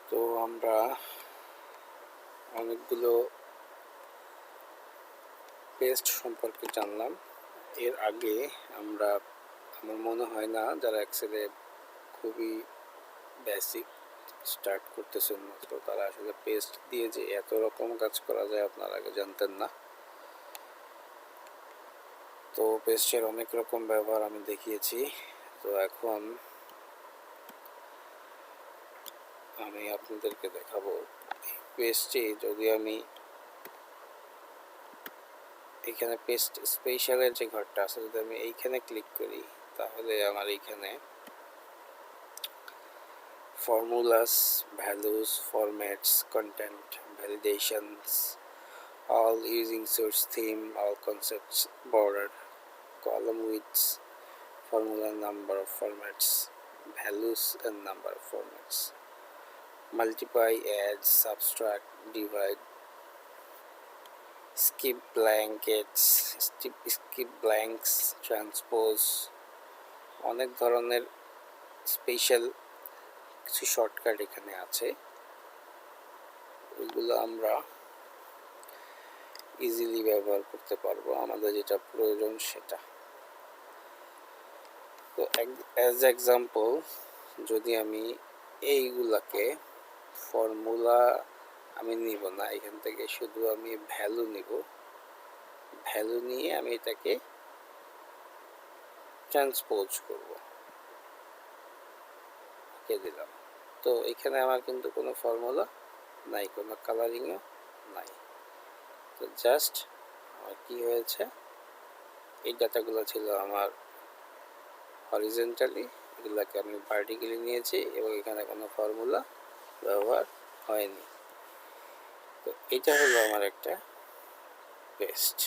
তো আমরা অনেকগুলো পেস্ট সম্পর্কে জানলাম। এর আগে আমরা, আমার মনে হয় না যারা এক্সেলে খুবই বেসিক স্টার্ট করতেছেন মাত্র, তারা আসলে পেস্ট দিয়ে যে এত রকম কাজ করা যায় আপনারা আগে জানতেন না। তো পেস্টের অনেক রকম ব্যবহার আমি দেখিয়েছি। তো এখন আমি আপনাদেরকে দেখাবো পেস্টে যদি আমি এখানে পেস্ট স্পেশালের যে ঘরটা আছে, যদি আমি এইখানে ক্লিক করি তাহলে আমার এইখানে formulas, values, formats, content, validations, all using source theme, all concepts, border, column widths, formula, number of formats, values and number of formats, multiply, add, subtract, divide, skip blankets, skip blanks, transpose, অনেক ধরনের special কিছু shortcut এখানে আছে, ওইগুলো আমরা easily ব্যবহার করতে পারবো আমাদের যেটা প্রয়োজন সেটা। তো অ্যাজ এক্সাম্পল যদি আমি এইগুলাকে ফর্মুলা আমি নিব না, এখান থেকে শুধু আমি ভ্যালু নিব, ভ্যালু নিয়ে আমি এটাকে ট্রান্সপোজ করব, ওকে দিলাম। তো এখানে আমার কিন্তু কোনো ফর্মুলা নাই, কোনো কালারিংও নাই। তো জাস্ট আমার কি হয়েছে, এই ডাটাগুলো ছিল আমার হরিজন্টালি, এগুলোকে আমি ভার্টিক্যালি নিয়েছি এবং এখানে কোনো ফর্মুলা ব্যবহার হয়নি। তো এটা হলো আমার একটা পেস্ট।